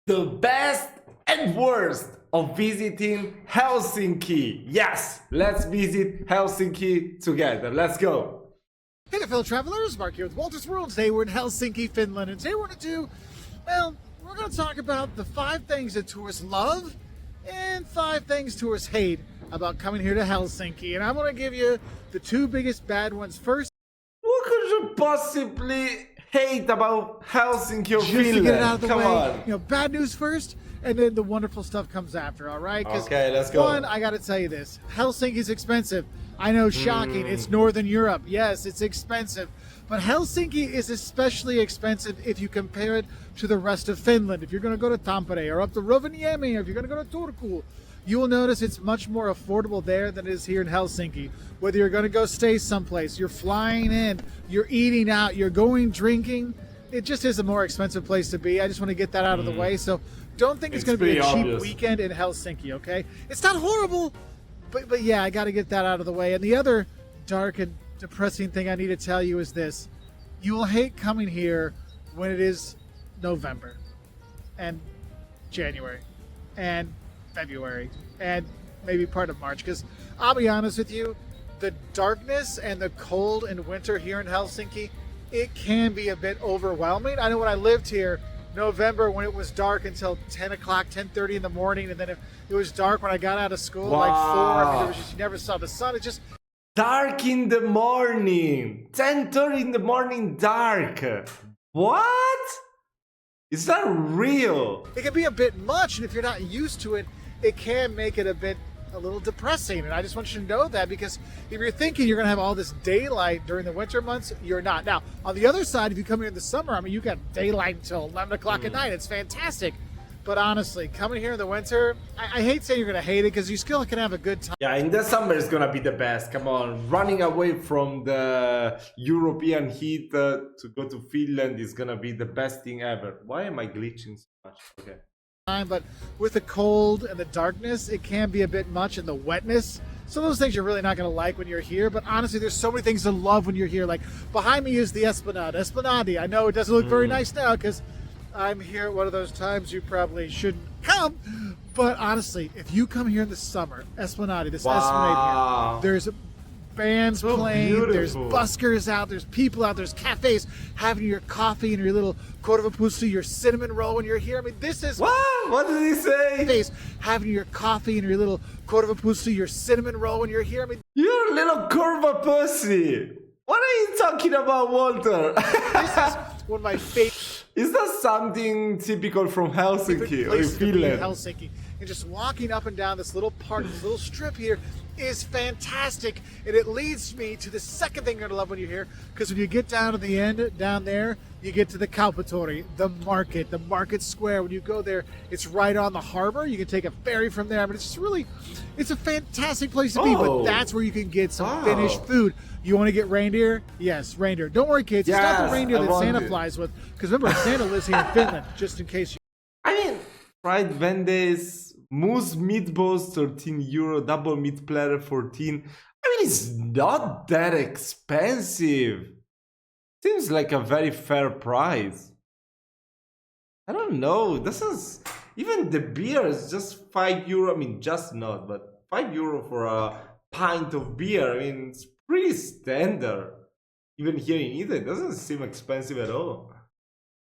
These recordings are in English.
The best and worst of visiting Helsinki. Yes, let's visit Helsinki together. Let's go. Hey there, fellow travelers. Mark here with Walter's World. Today we're in Helsinki, Finland, and today we're going to do, well, we're going to talk about the 5 things that tourists love and 5 things tourists hate about coming here to Helsinki. And I'm going to give you the 2 biggest bad ones first. What could you possibly hate about Helsinki or Just Finland? to get it out of the Come way. on. You know, bad news first, and then the wonderful stuff comes after, all right? 'Cause Okay, let's go. One, I got to tell you this. Helsinki's expensive. I know, shocking. It's Northern Europe. Yes, it's expensive. But Helsinki is especially expensive if you compare it to the rest of Finland. If you're going to go to Tampere or up to Rovaniemi, or if you're going to go to Turku, you will notice it's much more affordable there than it is here in Helsinki. Whether you're going to go stay someplace, you're flying in, you're eating out, you're going drinking, it just is a more expensive place to be. I just want to get that out of the way. So don't think it's going to be a cheap obvious. weekend in Helsinki, okay? It's not horrible, but yeah, I got to get that out of the way. And the other dark and depressing thing I need to tell you is this. You will hate coming here when it is November and January and February and maybe part of March, because I'll be honest with you, the darkness and the cold in winter here in Helsinki, it can be a bit overwhelming. I know when I lived here, November, when it was dark until 10 o'clock, 10:30 in the morning, and then it was dark when I got out of school, like 4. I mean, there was just, you never saw the sun. It just Dark in the morning. 10:30 in the morning, dark. What? Is that real? it can be a bit much, and if you're not used to it, it can make it a little depressing. And I just want you to know that, because if you're thinking you're going to have all this daylight during the winter months, you're not. Now, on the other side, if you come here in the summer, I mean, you got daylight until 11 o'clock at night. It's fantastic. But honestly, coming here in the winter, I hate saying you're going to hate it, because you still can have a good time. Yeah, in the summer it's gonna be the best. Come on, running away from the European heat to go to Finland is gonna be the best thing ever. Why am I glitching so much? Okay. But with the cold and the darkness, it can be a bit much, and the wetness. Some of those things you're really not going to like when you're here, but honestly, there's so many things to love when you're here. Like, behind me is the Esplanade. Esplanade, I know it doesn't look very nice now, because I'm here at one of those times you probably shouldn't come. But honestly, if you come here in the summer, Esplanade, this Esplanade here, there's bands So playing, there's beautiful. buskers out, there's people out, there's cafes having your coffee and your little korvapuusti, your cinnamon roll when you're here. I mean, this is What? What did he say? cafes having your coffee and your little korvapuusti, your cinnamon roll when you're here. I mean, You're a little curva pussy. What are you talking about, Walter? this is one of my favorite Is that something typical from Helsinki or places to be in Finland? Helsinki. And just walking up and down this little park, this little strip here, is fantastic. And it leads me to the second thing you're gonna love when you're here, because when you get down to the end, down there, you get to the Kaupatori, the market square. When you go there, it's right on the harbor. You can take a ferry from there. I mean, it's a fantastic place to be, but Oh. that's where you can get some Wow. Finnish food. You want to get reindeer? Yes, reindeer. Don't worry, kids. It's not the Yes, reindeer I that want Santa it. flies with, because remember, Santa lives here in Finland, just in case you I mean, fried vendes, moose meatballs, €13, double meat platter, 14. I mean, it's not that expensive. Seems like a very fair price. I don't know. This is even the beer is just €5. I mean, just not, but €5 for a pint of beer. I mean, it's pretty standard. Even here in Italy, it doesn't seem expensive at all.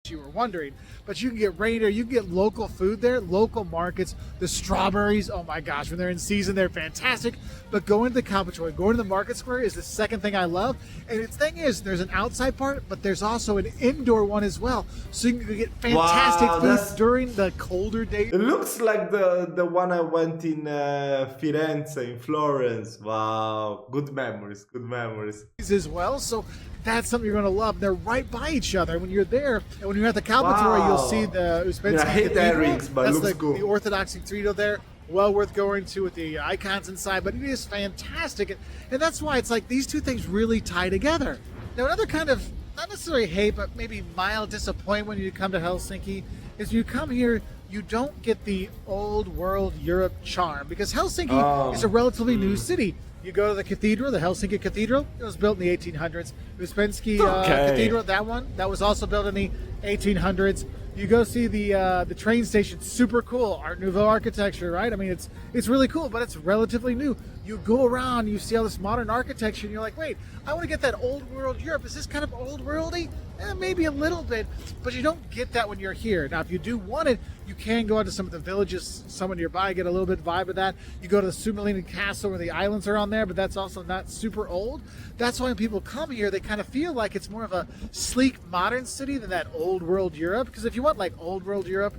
you were wondering. But you can get reindeer, you can get local food there, local markets. The strawberries, oh my gosh, when they're in season, they're fantastic. But going to the Kaupatori, going to the market square is the second thing I love. And the thing is, there's an outside part, but there's also an indoor one as well. So you can get fantastic Wow, food that's- during the colder days. It looks like the one I went in Firenze, in Florence. Wow, good memories, good memories. As well, so that's something you're going to love. They're right by each other. When you're there, and when you're at the Kaupatori, you'll see the Uspensky Yeah, I hate the Cathedral. earrings, but it That's looks the, cool. the Orthodox cathedral there. Well worth going to with the icons inside, but it is fantastic, and that's why it's like these two things really tie together. Now, another kind of not necessarily hate, but maybe mild disappointment when you come to Helsinki is you come here, you don't get the old world Europe charm, because Helsinki is a relatively new city. You go to the cathedral, the Helsinki Cathedral. It was built in the 1800s. Uspensky Okay. Cathedral, that was also built in the 1800s. You go see the train station, super cool, Art Nouveau architecture, right? I mean, it's really cool, but it's relatively new. You go around, you see all this modern architecture, and you're like, wait, I want to get that old world Europe. Is this kind of old worldy? Maybe a little bit, but you don't get that when you're here. Now, if you do want it, you can go into some of the villages somewhere nearby, get a little bit vibe of that. You go to the Sumalinen Castle where the islands are on there, but that's also not super old. That's why when people come here, they kind of feel like it's more of a sleek, modern city than that old world Europe. Because if you want like old world Europe,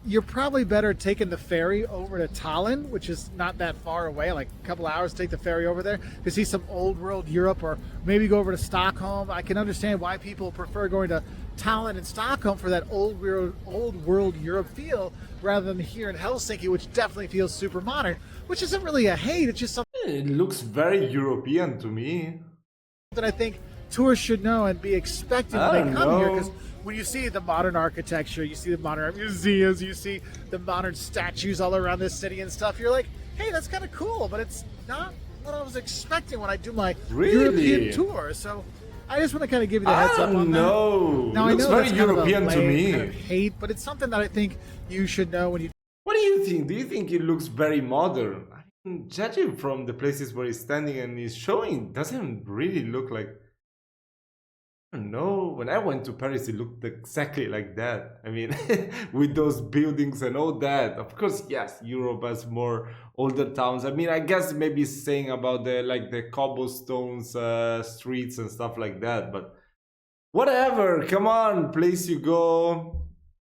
you're probably better taking the ferry over to Tallinn, which is not that far away, like a couple hours, take the ferry over there to see some old world Europe, or maybe go over to Stockholm. I can understand why people prefer going to Tallinn and Stockholm for that old world Europe feel rather than here in Helsinki, which definitely feels super modern, which isn't really a hate, it's just something It looks very European to me. that I think tourists should know and be expecting when they come here, because when you see the modern architecture, you see the modern art museums, you see the modern statues all around this city and stuff, you're like, hey, that's kind of cool, but it's not what I was expecting when I do my European tour. So I just want to kind of give you the heads up on that. Now, it looks very European to me. Kind of hate, but it's something that I think you should know when you. What do you think? Do you think it looks very modern? I mean, judging from the places where he's standing and he's showing, it doesn't really look like. I don't know. When I went to Paris, it looked exactly like that. I mean, with those buildings and all that. Of course, yes, Europe has more older towns. I mean, I guess maybe saying about the cobblestones streets and stuff like that. But whatever. Come on, place you go,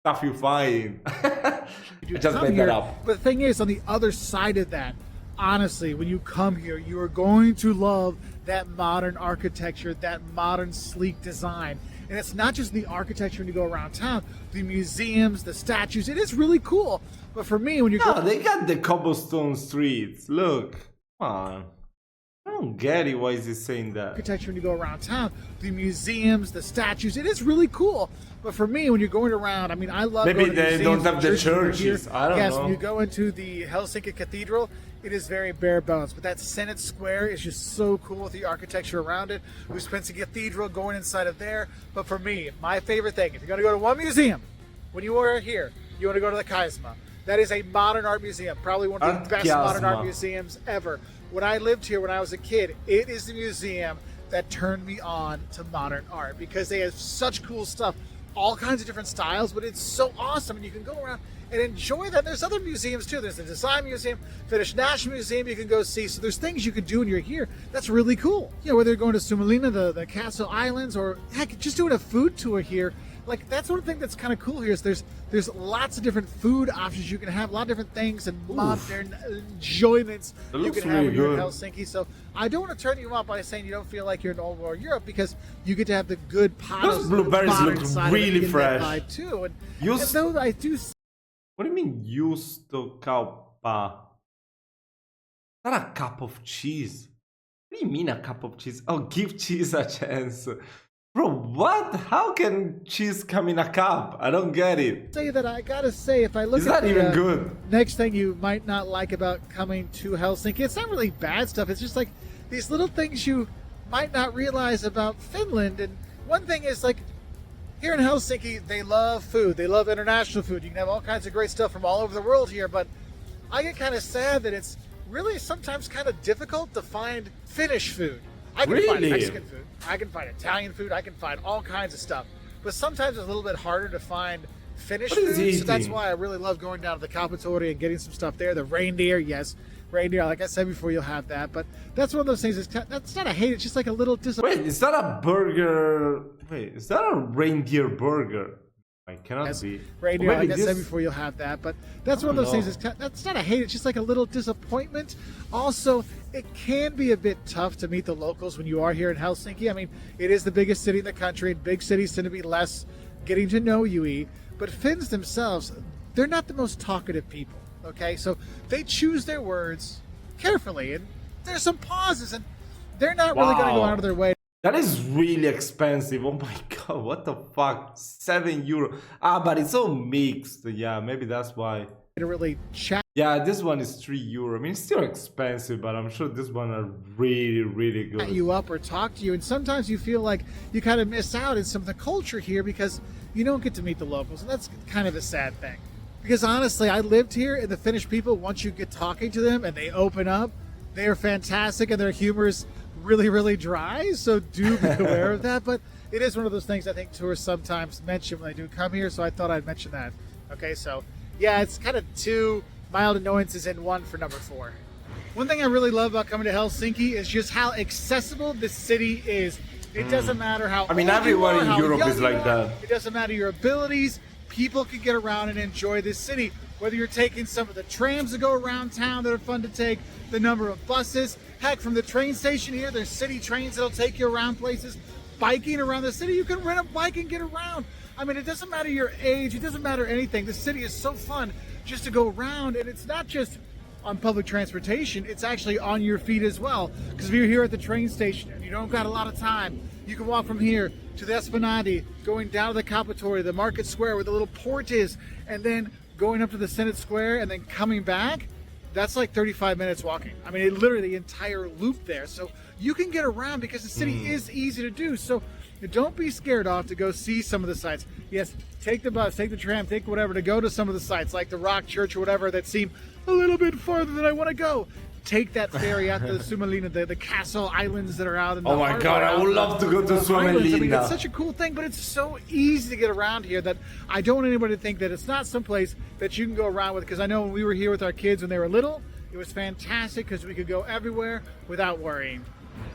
stuff you find. I just made that up. But the thing is, on the other side of that, honestly, when you come here, you are going to love that modern architecture, that modern sleek design. And it's not just the architecture when you go around town, the museums, the statues, it is really cool. But for me, when you go... they got the cobblestone streets. Look, come on. I don't get it. Why is he saying that? Architecture when you go around town, the museums, the statues, it is really cool. But for me, when you're going around, I mean, I love maybe going to they museums don't have the churches. I don't know. Yes, when you go into the Helsinki Cathedral, it is very bare bones. But that Senate Square is just so cool with the architecture around it. We spent the cathedral going inside of there. But for me, my favorite thing, if you're going to go to one museum, when you are here, you want to go to the Kaisma. That is a modern art museum, probably one of the best modern art museums ever. When I lived here when I was a kid, it is the museum that turned me on to modern art because they have such cool stuff, all kinds of different styles, but it's so awesome, and you can go around and enjoy that. There's other museums too. There's the Design Museum, Finnish National Museum you can go see. So there's things you can do when you're here that's really cool. You know, whether you're going to Sumalina, the Castle Islands, or heck, just doing a food tour here. Like, that's one thing that's kind of cool here is there's lots of different food options you can have, a lot of different things and modern enjoyments you can have when you're in Helsinki. So I don't want to turn you off by saying you don't feel like you're in old world Europe, because you get to have the good those blueberries look really fresh too. And though I do. What do you mean juusto kauppa? Not a cup of cheese. What do you mean a cup of cheese? Oh, give cheese a chance. Bro, what? How can cheese come in a cup? I don't get it. Say that I gotta say, if I look it's at not even good. Next thing you might not like about coming to Helsinki, it's not really bad stuff. It's just like these little things you might not realize about Finland. And one thing is, like, here in Helsinki, they love food. They love international food. You can have all kinds of great stuff from all over the world here, but I get kind of sad that it's really sometimes kind of difficult to find Finnish food. I can find Mexican food, I can find Italian food, I can find all kinds of stuff. But sometimes it's a little bit harder to find Finnish food, so that's why I really love going down to the Kaupatori and getting some stuff there. The reindeer, yes. Reindeer, like I said before, you'll have that. But that's one of those things, that's not a hate, it's just like a little disappointment. Wait, is that a burger? Wait, is that a reindeer burger? I cannot be. Reindeer, like I said before, you'll have that. But that's one of those things, that's not a hate, it's just like a little disappointment. Also, it can be a bit tough to meet the locals when you are here in Helsinki. I mean, it is the biggest city in the country, and big cities tend to be less getting to know you. But Finns themselves, they're not the most talkative people, okay? So they choose their words carefully, and there's some pauses, and they're not really going to go out of their way. That is really expensive. Oh my god, what the fuck? €7. Ah, but it's all mixed. Yeah, maybe that's why. To really chat. Yeah, this one is €3. I mean, it's still expensive, but I'm sure this one are really, really good. You up or talk to you, and sometimes you feel like you kind of miss out in some of the culture here because you don't get to meet the locals, and that's kind of a sad thing. Because honestly, I lived here, and the Finnish people, once you get talking to them and they open up, they are fantastic, and their humor is really, really dry, so do be aware of that. But it is one of those things I think tourists sometimes mention when they do come here, so I thought I'd mention that. Okay, so yeah, it's kind of 2 mild annoyances in one for number 4. One thing I really love about coming to Helsinki is just how accessible the city is. It doesn't matter how I mean, old everyone you are, in how Europe young is you like are. that. It doesn't matter your abilities. People can get around and enjoy this city. Whether you're taking some of the trams that go around town that are fun to take, the number of buses, heck, from the train station here, there's city trains that'll take you around places. Biking around the city, you can rent a bike and get around. I mean, it doesn't matter your age, it doesn't matter anything. The city is so fun just to go around, and it's not just on public transportation, it's actually on your feet as well. Because if you're here at the train station and you don't got a lot of time, you can walk from here to the Esplanade, going down to the Capitoli, the Market Square where the little port is, and then going up to the Senate Square and then coming back. That's like 35 minutes walking. I mean, literally the entire loop there. So you can get around because the city is easy to do. So don't be scared off to go see some of the sites. Yes, take the bus, take the tram, take whatever to go to some of the sites like the Rock Church or whatever that seem a little bit farther than I want to go. Take that ferry out to the Suomenlinna, the castle islands that are out in the Oh my harbor, god, I would love to go to the islands. I mean, Suomenlinna. it's such a cool thing, but it's so easy to get around here that I don't want anybody to think that it's not someplace that you can go around with, because I know when we were here with our kids when they were little, it was fantastic because we could go everywhere without worrying.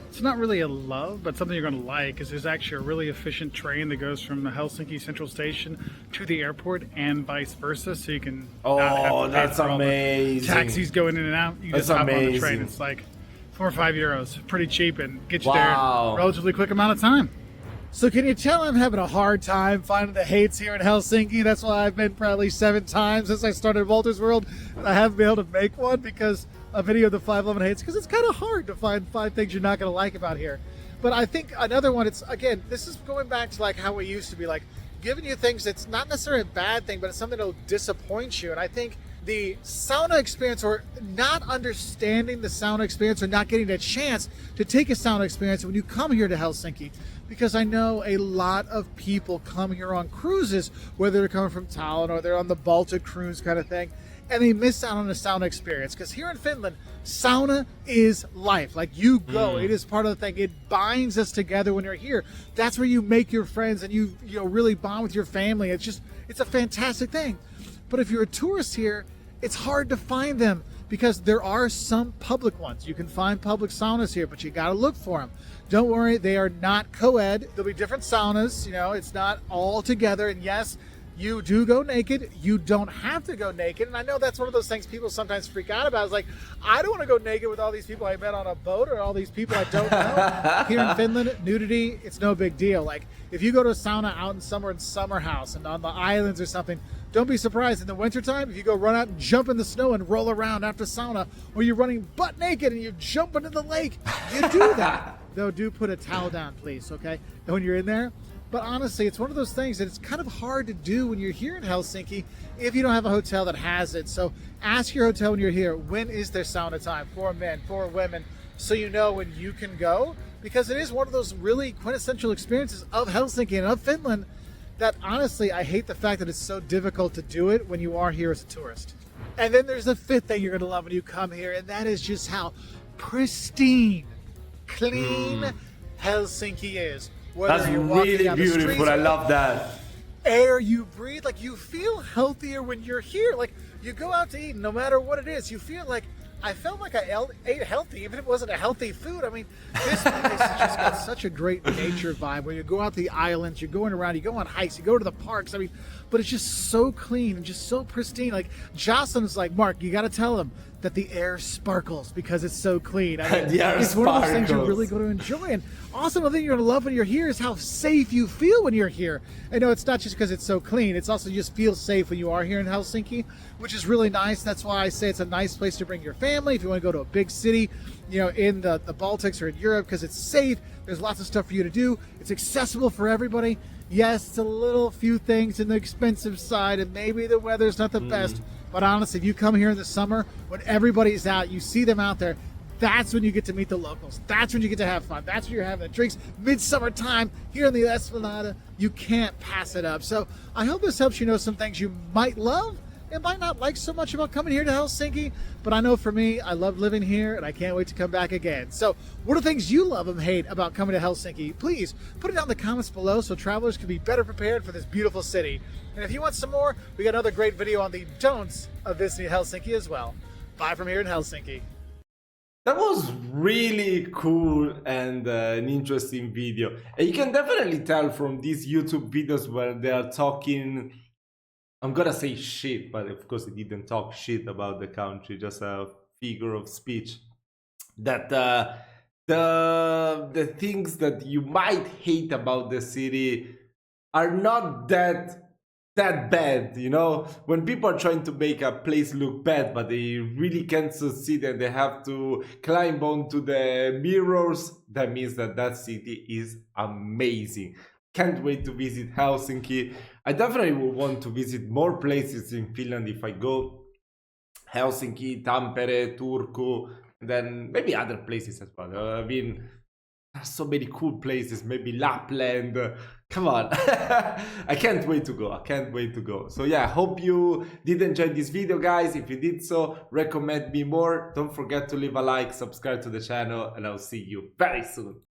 It's not really a love, but something you're going to like, is there's actually a really efficient train that goes from the Helsinki Central Station to the airport and vice versa, so you can not have to pay that's for all the amazing. taxis going in and out. You That's just hop on the amazing. train. It's like 4 or 5 euros, pretty cheap, and get you Wow. there in a relatively quick amount of time. So can you tell I'm having a hard time finding the hates here in Helsinki? That's why I've been probably 7 times since I started Walter's World, and I haven't been able to make one because a video of the 511 hates, because it's kind of hard to find 5 things you're not going to like about here. But I think another one, it's, again, this is going back to like how we used to be, like giving you things that's not necessarily a bad thing, but it's something that'll disappoint you. And I think the sauna experience, or not understanding the sauna experience, or not getting a chance to take a sauna experience when you come here to Helsinki, because I know a lot of people come here on cruises, whether they're coming from Tallinn or they're on the Baltic cruise kind of thing, and they miss out on the sauna experience. Because here in Finland, sauna is life. Like, you go, it is part of the thing. It binds us together when you're here. That's where you make your friends and you really bond with your family. It's a fantastic thing. But if you're a tourist here, it's hard to find them, because there are some public ones. You can find public saunas here, but you got to look for them. Don't worry, they are not co-ed. There'll be different saunas. It's not all together. And yes, you do go naked. You don't have to go naked. And I know that's one of those things people sometimes freak out about. It's like, I don't want to go naked with all these people I met on a boat, or all these people I don't know. Here in Finland, nudity, it's no big deal. Like, if you go to a sauna out in somewhere in summer house and on the islands or something, don't be surprised in the wintertime if you go run out and jump in the snow and roll around after sauna, or you're running butt naked and you jump into the lake. You do that. Though, do put a towel down, please, okay? When you're in there. But honestly, it's one of those things that it's kind of hard to do when you're here in Helsinki if you don't have a hotel that has it. So ask your hotel when you're here, when is their sauna time for men, for women, so you know when you can go. Because it is one of those really quintessential experiences of Helsinki and of Finland that, honestly, I hate the fact that it's so difficult to do it when you are here as a tourist. And then there's the 5th thing you're going to love when you come here, and that is just how pristine, clean Helsinki is. Whether That's you're walking really down the beautiful. streets, I love that. air you breathe, like, you feel healthier when you're here. Like, you go out to eat, no matter what it is, you feel like, I felt like I ate healthy, even if it wasn't a healthy food. I mean, this place has just got such a great nature vibe. When you go out to the islands, you're going around, you go on hikes, you go to the parks. I mean, but it's just so clean and just so pristine. Like, Jocelyn's like, Mark, you got to tell him that the air sparkles because it's so clean. I mean, The air it's one of those things you're sparkles. really going to enjoy. And also, another thing you're going to love when you're here is how safe you feel when you're here. I know it's not just because it's so clean. It's also, you just feel safe when you are here in Helsinki, which is really nice. That's why I say it's a nice place to bring your family if you want to go to a big city, in the Baltics or in Europe, because it's safe. There's lots of stuff for you to do. It's accessible for everybody. Yes, it's a little few things in the expensive side, and maybe the weather's not the best. But honestly, if you come here in the summer when everybody's out, you see them out there, That's when you get to meet the locals. That's when you get to have fun. That's when you're having the drinks. Midsummer time here in the Esplanade. You can't pass it up. So I hope this helps you know some things you might love and might not like so much about coming here to Helsinki. But I know for me, I love living here and I can't wait to come back again. So what are things you love and hate about coming to Helsinki? Please put it down in the comments below so travelers can be better prepared for this beautiful city. And if you want some more, we got another great video on the don'ts of visiting Helsinki as well. Bye from here in Helsinki. That was really cool and an interesting video. And you can definitely tell from these YouTube videos where they are talking, I'm gonna say shit, but of course they didn't talk shit about the country, just a figure of speech, that the things that you might hate about the city are not that bad, you know. When people are trying to make a place look bad but they really can't succeed and they have to climb onto the mirrors, that means that that city is amazing. Can't wait to visit Helsinki. I definitely will want to visit more places in Finland if I go. Helsinki, Tampere, Turku, and then maybe other places as well. I mean, there's so many cool places, maybe Lapland. Come on. I can't wait to go. I can't wait to go. So yeah, hope you did enjoy this video, guys. If you did so, recommend me more. Don't forget to leave a like, subscribe to the channel, and I'll see you very soon.